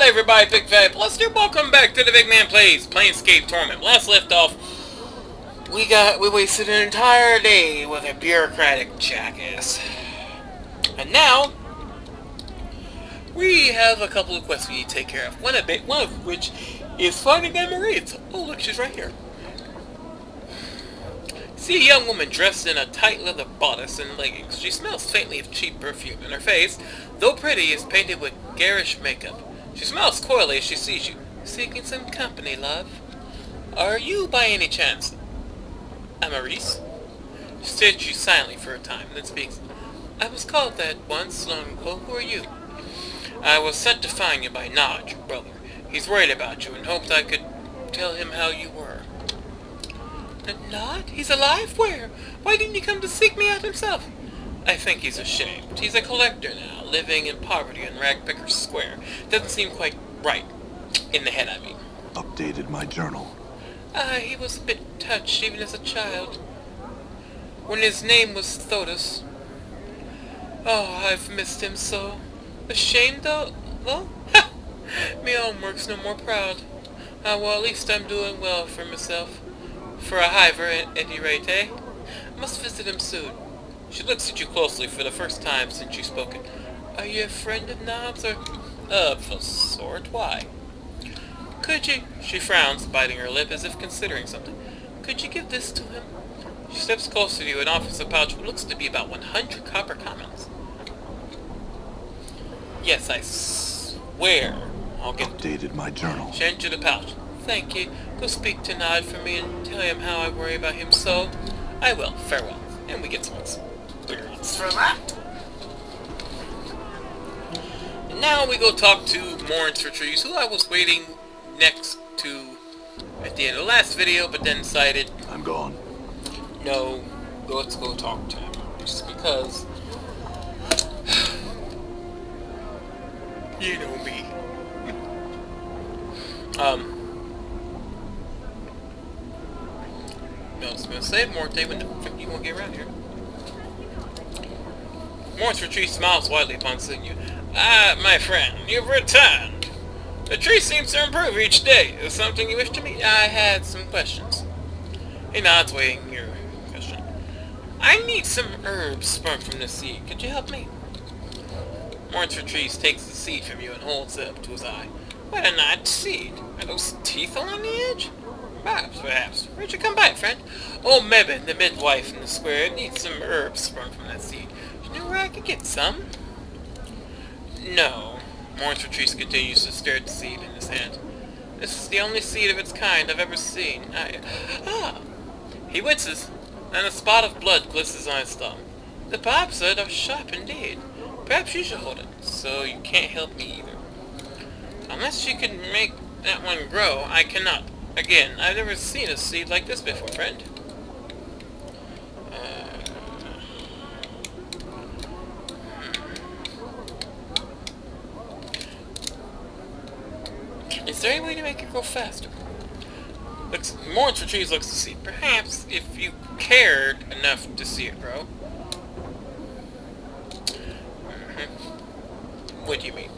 Hi everybody, Big Fat Buster. Welcome back to the BygMan Plays Planescape Torment. Last left off, we wasted an entire day with a bureaucratic jackass. And now, we have a couple of quests we need to take care of. One of which is finding Emeralds. Oh look, she's right here. See a young woman dressed in a tight leather bodice and leggings. She smells faintly of cheap perfume, and her face, though pretty, is painted with garish makeup. She smiles coyly as she sees you. Seeking some company, love? Are you, by any chance, Amaris? She stares at you silently for a time, then speaks. I was called that once, long ago. Who are you? I was sent to find you by Nod, your brother. He's worried about you and hoped I could tell him how you were. Nod? He's alive? Where? Why didn't he come to seek me out himself? I think he's ashamed. He's a collector now, living in poverty in Ragpicker Square. Doesn't seem quite right. In the head, I mean. Updated my journal. He was a bit touched, even as a child. When his name was Thodas. Oh, I've missed him so. Ashamed, though? Ha! Me homework's no more proud. Well, at least I'm doing well for myself. For a hiver, at any rate, eh? I must visit him soon. She looks at you closely for the first time since you've spoken. Are you a friend of Nob's, or... Of a sort. Why? Could you... She frowns, biting her lip as if considering something. Could you give this to him? She steps closer to you and offers a pouch what looks to be about 100 copper commons. Yes, I swear I'll get... Updated my journal. She hands you the pouch. Thank you. Go speak to Nod for me and tell him how I worry about him so. I will. Farewell. And we get some experience from that. And now we go talk to Morans for Trees, who I was waiting next to at the end of the last video, but then decided... I'm gone. No, let's go talk to him. Just because... you know me. I was gonna say more day when the frick you won't get around here. Morris Retreat smiles widely upon seeing you. Ah, my friend, you've returned. The tree seems to improve each day. Is something you wish to me? I had some questions. He nods, waiting your question. I need some herbs sprung from the seed. Could you help me? Morris Retreat takes the seed from you and holds it up to his eye. What a nice seed. Are those teeth along the edge? Perhaps. Where'd you come by, friend? Oh, Mebin, the midwife in the square, needs some herbs sprung from that seed. Do you know where I could get some? No. Morris Retreats continues to stare at the seed in his hand. This is the only seed of its kind I've ever seen. He winces, and a spot of blood glistens on his thumb. The barbs are sharp indeed. Perhaps you should hold it, so you can't help me either. Unless you can make that one grow, I cannot. Again, I've never seen a seed like this before, friend. Is there any way to make it grow faster? Morris for Trees looks to see. Perhaps if you cared enough to see it grow. What do you mean?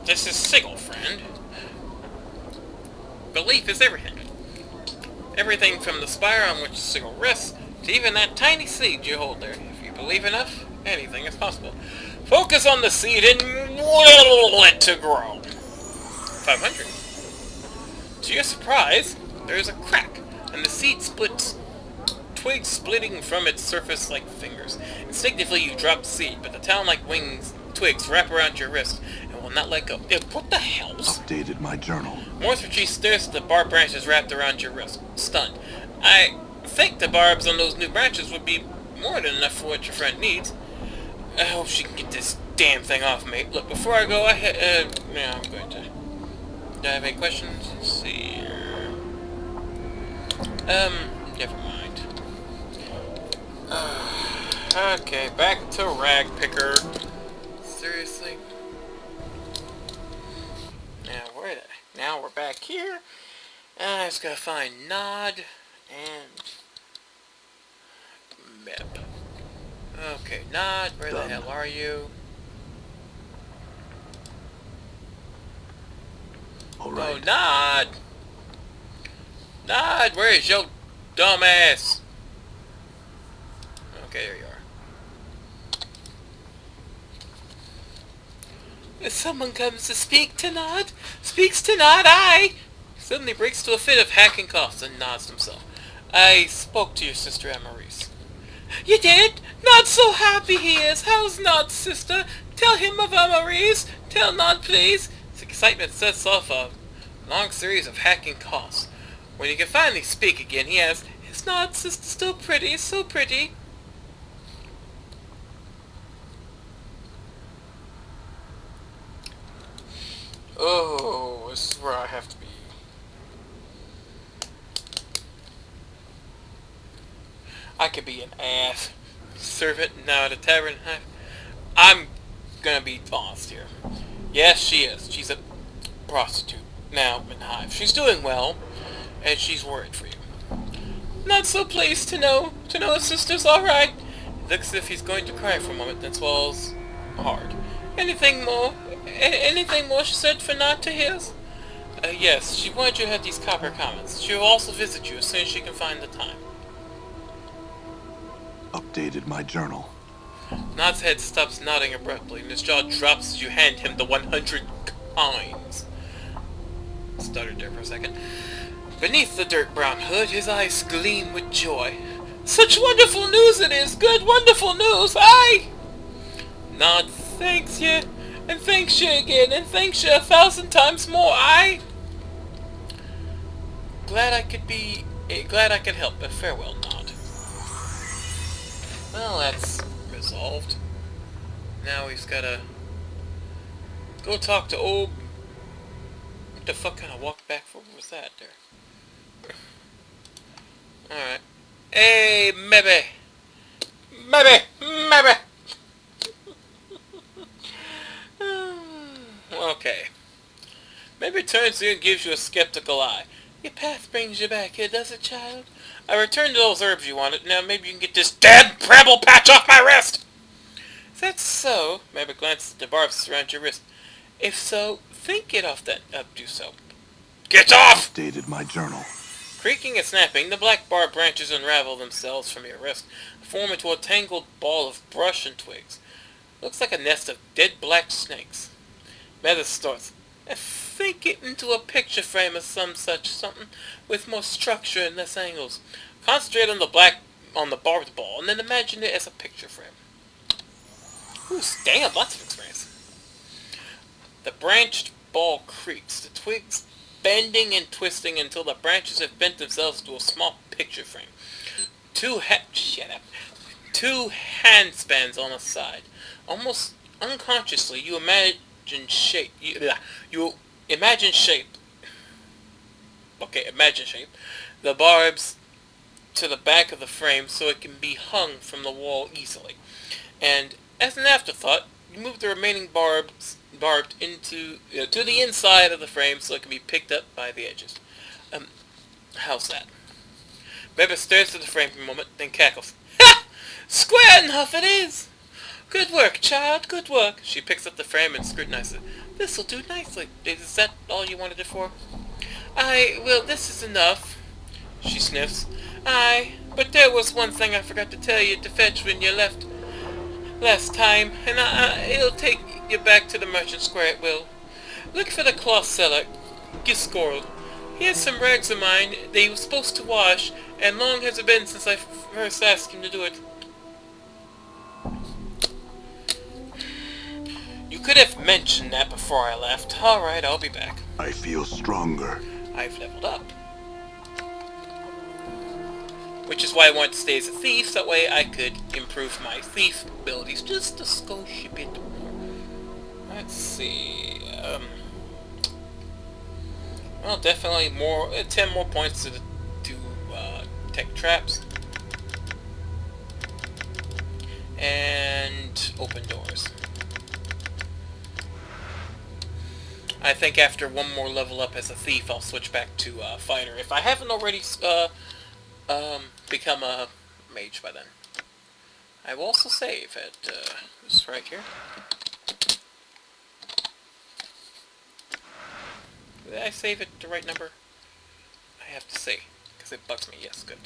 This is Sigil, friend. Belief is everything. Everything from the spire on which Sigil rests, to even that tiny seed you hold there. If you believe enough, anything is possible. Focus on the seed and will it to grow. 500. To your surprise, there is a crack, and the seed splits, twigs splitting from its surface like fingers. Instinctively you drop the seed, but the talon-like twigs wrap around your wrist and will not let go. What the hell? Updated my journal. Morris Retreat stares at the barbed branches wrapped around your wrist, stunned. I think the barbs on those new branches would be more than enough for what your friend needs. I hope she can get this damn thing off me. Look, before I go, I'm going to... Do I have any questions? Let's see here. Never mind. Okay, back to Ragpicker. Seriously? Now we're back here. I just gotta find Nod and Mep. Okay, Nod, where the hell are you? All Oh, right. Nod! Nod, where's your dumb ass? Okay, there you are. If someone comes to speak to Nod, speaks to Nod, I suddenly breaks to a fit of hacking coughs and nods himself. I spoke to your sister Amaris. You did? Nod so happy he is. How's Nod's sister? Tell him of Amaris. Tell Nod, please. His excitement sets off a long series of hacking coughs. When he can finally speak again, he asks, "Is Nod's sister still pretty? So pretty?" Oh, this is where I have to be. I could be an ass servant now at a tavern. I'm gonna be honest here. Yes, she is. She's a prostitute now in Hive. She's doing well, and she's worried for you. Not so pleased to know his sister's all right. Looks as if he's going to cry for a moment, then swallows hard. Anything more? Anything more she said for not to his? Yes, she wanted you to have these copper comments. She will also visit you as soon as she can find the time. Updated my journal. Nod's head stops nodding abruptly, and his jaw drops as you hand him the 100 coins. Stuttered there for a second. Beneath the dirt brown hood, his eyes gleam with joy. Such wonderful news it is! Good, wonderful news! Nod thanks you, and thanks you again, and thanks you 1,000 times more. Glad I could help, but farewell, Nod. Well, that's resolved. Now he's gotta go talk to old... What the fuck kind of walk back for? What was that there? Alright. Hey, maybe. Okay. Maybe turns to you and gives you a skeptical eye. Your path brings you back here, does it, child? I returned those herbs you wanted. Now maybe you can get this damn bramble patch off my wrist! Is that so? Maybe glances at the barbs around your wrist. If so, think it off then. Do so. Get off! Updated my journal. Creaking and snapping, the black barb branches unravel themselves from your wrist, form into a tangled ball of brush and twigs. Looks like a nest of dead black snakes. Meta starts. Think it into a picture frame or something, with more structure and less angles. Concentrate on the barbed ball, and then imagine it as a picture frame. Ooh, damn, lots of experience. The branched ball creaks, the twigs bending and twisting until the branches have bent themselves into a small picture frame. Two handspans on a side. Almost unconsciously, you imagine shape. Imagine shape. The barbs to the back of the frame so it can be hung from the wall easily. And as an afterthought, you move the remaining barbed into to the inside of the frame so it can be picked up by the edges. How's that? Beba stares at the frame for a moment, then cackles. Ha! Square enough it is! Good work, child, good work. She picks up the frame and scrutinizes it. This'll do nicely. Is that all you wanted it for? Well, this is enough. She sniffs. But there was one thing I forgot to tell you to fetch when you left last time, and it'll take you back to the merchant square, it will. Look for the cloth seller, Giscorold. He has some rags of mine that he was supposed to wash, and long has it been since I first asked him to do it. You could have mentioned that before I left. Alright, I'll be back. I feel stronger. I've leveled up. Which is why I wanted to stay as a thief, so that way I could improve my thief abilities just a skosh bit more. Let's see, well, definitely 10 more points to tech traps. And open doors. I think after one more level up as a thief, I'll switch back to fighter. If I haven't already become a mage by then. I will also save at this right here. I save it the right number? I have to say, because it bugs me. Yes, good.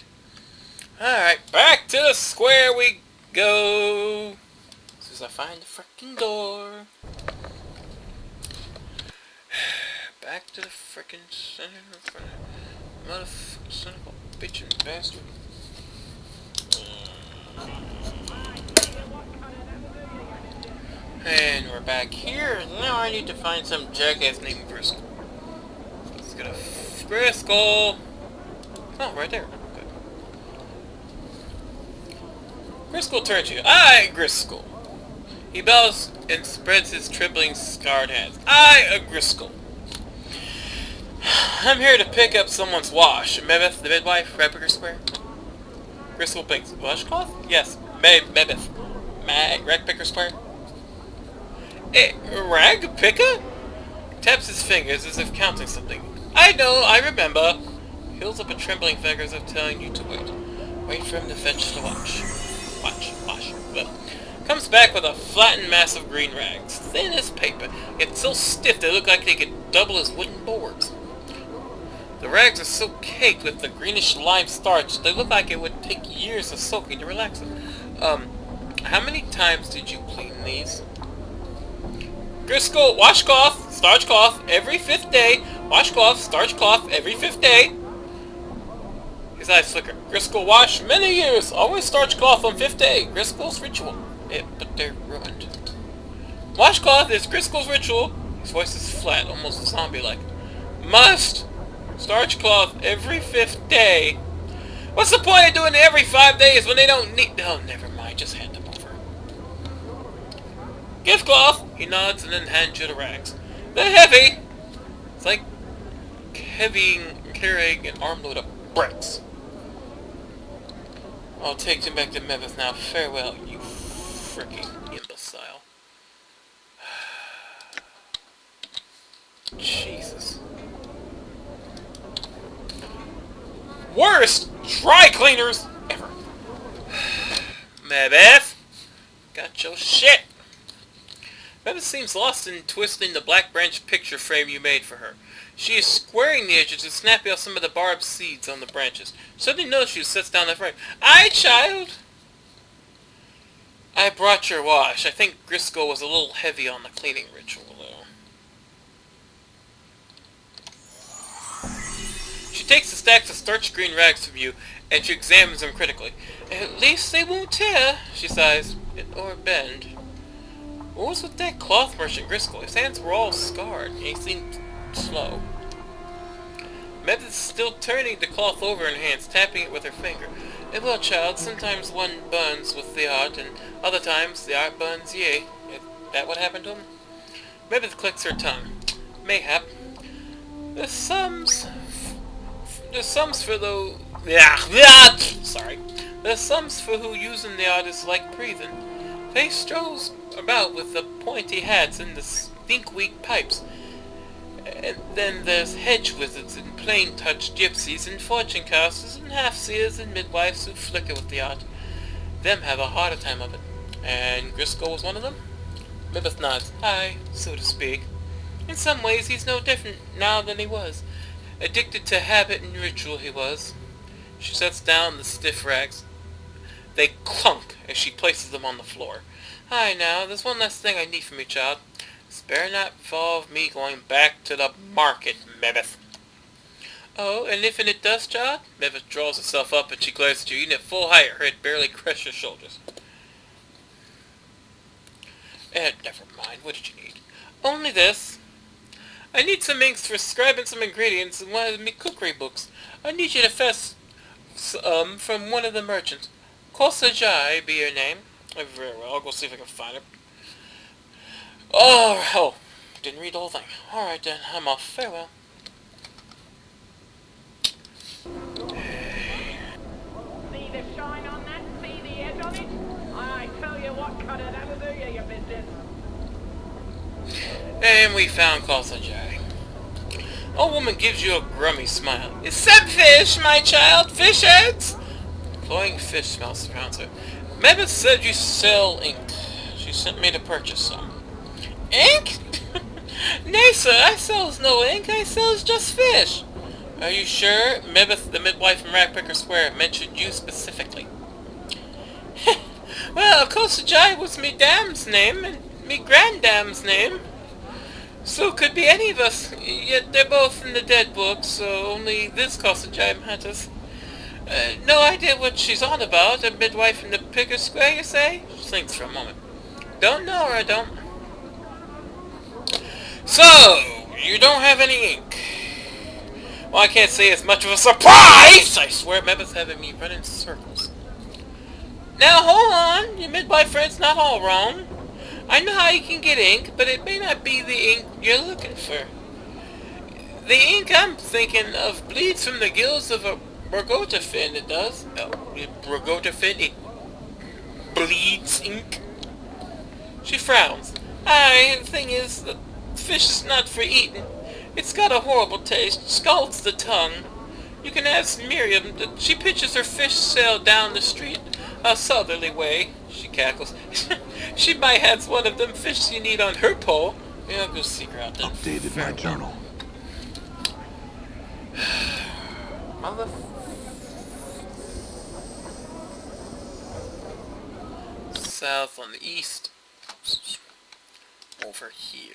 Alright, back to the square we go. As soon as I find the frickin' door. Back to the frickin' center. Motherfucking son of a bitchin' bastard. And we're back here. Now I need to find some jackass named Gristle. Let's get a Gristle. Oh, right there. Good. Gristle turns to you. I, Gristle. He bows and spreads his trembling, scarred hands. I, a Gristle. I'm here to pick up someone's wash. Mebeth, the midwife, Redpicker Square. Gristle blinks. Washcloth? Yes. Mebeth. Redpicker Square. Rag Picker? Taps his fingers as if counting something. I know, I remember. Heals up a trembling finger as if telling you to wait. Wait for him to fetch the watch. Wash. Well, comes back with a flattened mass of green rags, thin as paper, yet so stiff they look like they could double as wooden boards. The rags are so caked with the greenish lime starch, they look like it would take years of soaking to relax them. How many times did you clean these? Gristle, washcloth, starch cloth, every 5th day. Washcloth, starch cloth, every 5th day. His eyes flicker. Gristle, wash, many years. Always starch cloth on 5th day. Gristle's ritual. But they're ruined. Washcloth is Gristle's ritual. His voice is flat, almost zombie-like. Must. Starch cloth every 5th day. What's the point of doing it every 5 days when they don't need... Oh, never mind. Just hand them over. Gift cloth. He nods and then hands you the rags. They're heavy. It's like carrying an armload of bricks. I'll take them back to Memphis now. Farewell, you freaking imbecile. Jesus. Worst dry cleaners ever. Mebeth, got your shit. Mebeth seems lost in twisting the black branch picture frame you made for her. She is squaring the edges to snap out some of the barbed seeds on the branches. Suddenly notices you, sets down the frame. Aye, child. I brought your wash. I think Gristle was a little heavy on the cleaning ritual, though. She takes the stacks of starch green rags from you, and she examines them critically. At least they won't tear, she sighs, or bend. What was with that cloth merchant Gristle? His hands were all scarred, and he seemed slow. Mebeth is still turning the cloth over in her hands, tapping it with her finger. Well, child, sometimes one burns with the art, and other times the art burns ye. Is that what happened to him? Mebeth clicks her tongue. Mayhap. There's sums for those... Sorry. There's sums for who using the art is like breathing. They strolls about with the pointy hats and the stink-weak pipes. And then there's hedge wizards and plain-touch gypsies and fortune-casters and half-seers and midwives who flicker with the art. Them have a harder time of it. And Gristle was one of them? Mebeth nods. Aye, so to speak. In some ways he's no different now than he was. Addicted to habit and ritual he was. She sets down the stiff rags. They clunk as she places them on the floor. Aye now, there's one last thing I need from you, child. Spare not for me going back to the market, Mebeth. Oh, and if it does, child? Mebeth draws herself up and she glares at you, even at full height, her head barely crushes your shoulders. Never mind, what did you need? Only this. I need some inks for scribing some ingredients in one of me cookery books. I need you to fetch from one of the merchants. Kosajai be your name. Very well, I'll go see if I can find it. Oh, didn't read the whole thing. Alright then, I'm off. Farewell. See the shine on that? See the edge on it? I tell you what, Cutter, that'll do you your business. And we found Kosajai. Old woman gives you a grummy smile. Is some fish, my child? Fish heads? Cloying fish smell surrounds her. Mebeth said you sell ink. She sent me to purchase some. Ink? Nay, sir, I sells no ink, I sells just fish. Are you sure? Mebeth, the midwife from Ragpicker Square, mentioned you specifically. Well, of course, Jai was me dam's name, and me granddam's name. So could be any of us, yet they're both in the dead book, so only this Jai matters. No idea what she's on about, a midwife in the Picker Square, you say? She thinks for a moment. Don't know her, I don't. So, you don't have any ink. Well, I can't say it's much of a surprise! I swear Mebeth's having me run in circles. Now, hold on. Your midwife friend's not all wrong. I know how you can get ink, but it may not be the ink you're looking for. The ink I'm thinking of bleeds from the gills of a Brogotafin, it does. Oh, Brogotafin, it bleeds ink. She frowns. The thing is, the fish is not for eating. It's got a horrible taste, scalds the tongue. You can ask Miriam. She pitches her fish sale down the street, a southerly way. She cackles. She might have one of them fish you need on her pole. Yeah, I'll go seek her out then. Updated my journal. Mother... South on the east. Over here.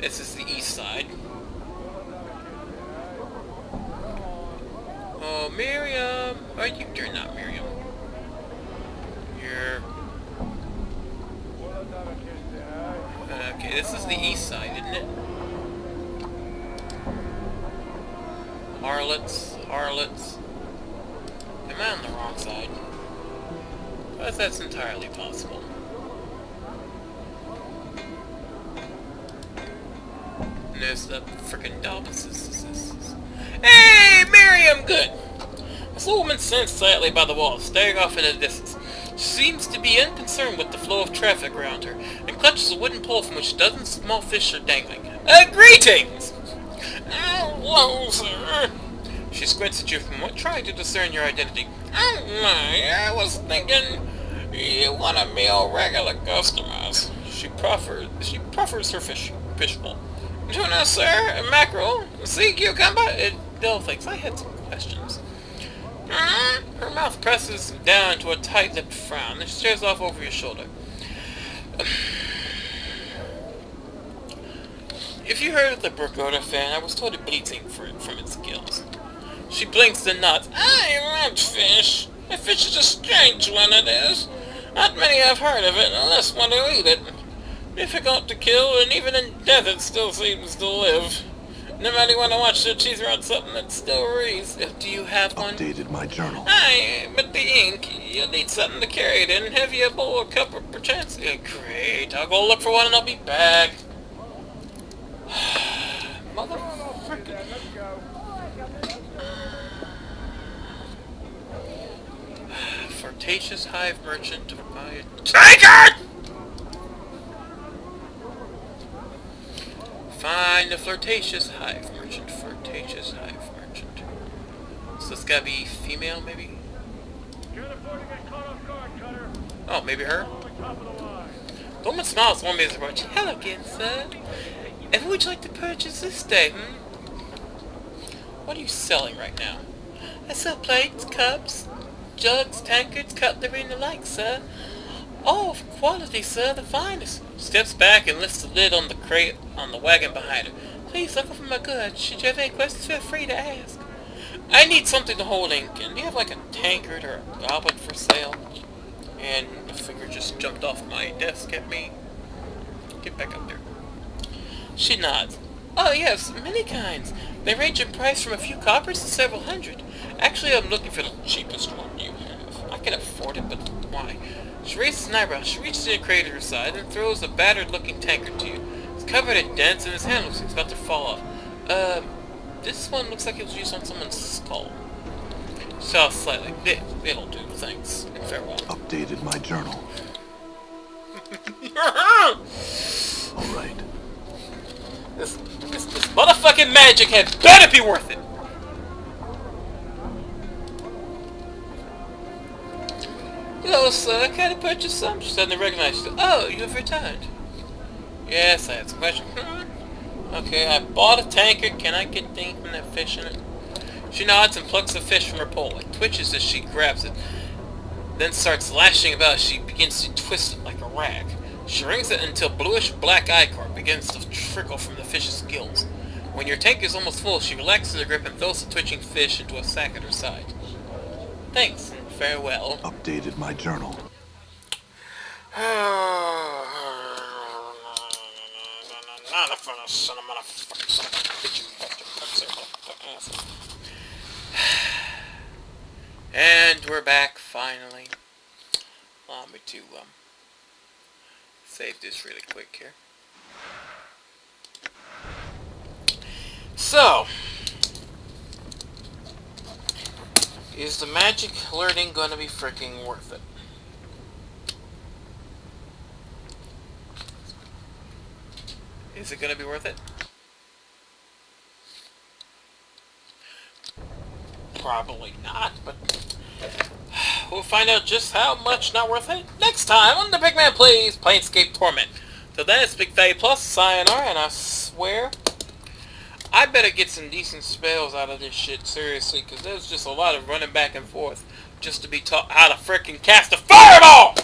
This is the east side. Oh, Miriam! You're not Miriam. You're... Okay, this is the east side, isn't it? Harlots. Am I on the wrong side? But that's entirely possible. And there's the frickin' Dobbises. Hey, Miriam! Good! This little woman stands silently by the wall, staring off into the distance. She seems to be unconcerned with the flow of traffic around her, and clutches a wooden pole from which dozens of small fish are dangling. Greetings! Hello, sir. She squints at you from what, trying to discern your identity. Oh my, I was thinking you wanted me all regular customers. She proffers her fish bowl. Tuna, sir, mackerel, sea cucumber. No thanks, I had some questions. Her mouth presses down to a tight-lipped frown, and she stares off over your shoulder. If you heard of the Bergoda fan, I was told it bleeds ink from its gills. She blinks and nods. I love fish. A fish is a strange one, it is. Not many have heard of it, unless one who eat it. Difficult to kill, and even in death it still seems to live. Nobody want to watch their teeth around something that still reads. Do you have one? Updated my journal. Aye, but the ink, you'll need something to carry it in. Have you a bowl or cup or perchance? Yeah, great, I'll go look for one and I'll be back. Motherfucker. Flirtatious hive merchant to buy a tiger! Find the flirtatious hive merchant. Flirtatious hive merchant. So it's gotta be female, maybe? Oh, maybe her? The woman smiles one minute approach. Hello again, sir. And who would you like to purchase this day, What are you selling right now? I sell plates, cups, jugs, tankards, cutlery, and the like, sir. All of quality, sir, the finest. Steps back and lifts the lid on the crate on the wagon behind her. Please look over my goods. Should you have any questions, feel free to ask. I need something to hold ink in. Do you have like a tankard or a goblet for sale? And the figure just jumped off my desk at me. Get back up there. She nods. Oh yes, many kinds. They range in price from a few coppers to several hundred. Actually, I'm looking for the cheapest one you have. I can afford it, but why? She raises an eyebrow. She reaches in a crate at her side and throws a battered-looking tankard to you. It's covered in dents and his hand looks like it's about to fall off. This one looks like it was used on someone's skull. South slightly. It'll do, thanks. Farewell. Updated my journal. Alright. This motherfucking magic had better be worth it! Hello, sir. Can I purchase some? She suddenly recognized you. Oh, you have returned. Yes, I had some questions. Okay, I bought a tanker. Can I get things from that fish in it? She nods and plucks a fish from her pole. It twitches as she grabs it, then starts lashing about as she begins to twist it like a rag. She wrings it until bluish-black ichor begins to trickle from the fish's gills. When your tank is almost full, she relaxes her grip and throws the twitching fish into a sack at her side. Thanks, and farewell. Updated my journal. And we're back, finally. Allow me to, save this really quick here. So, is the magic alerting gonna be freaking worth it? Is it gonna be worth it? Probably not, but we'll find out just how much not worth it next time on the BygMan Plays Planescape Torment. So then it's Big Value Plus, sayonara, and I swear I better get some decent spells out of this shit, seriously, because there's just a lot of running back and forth just to be taught how to frickin' cast a fireball!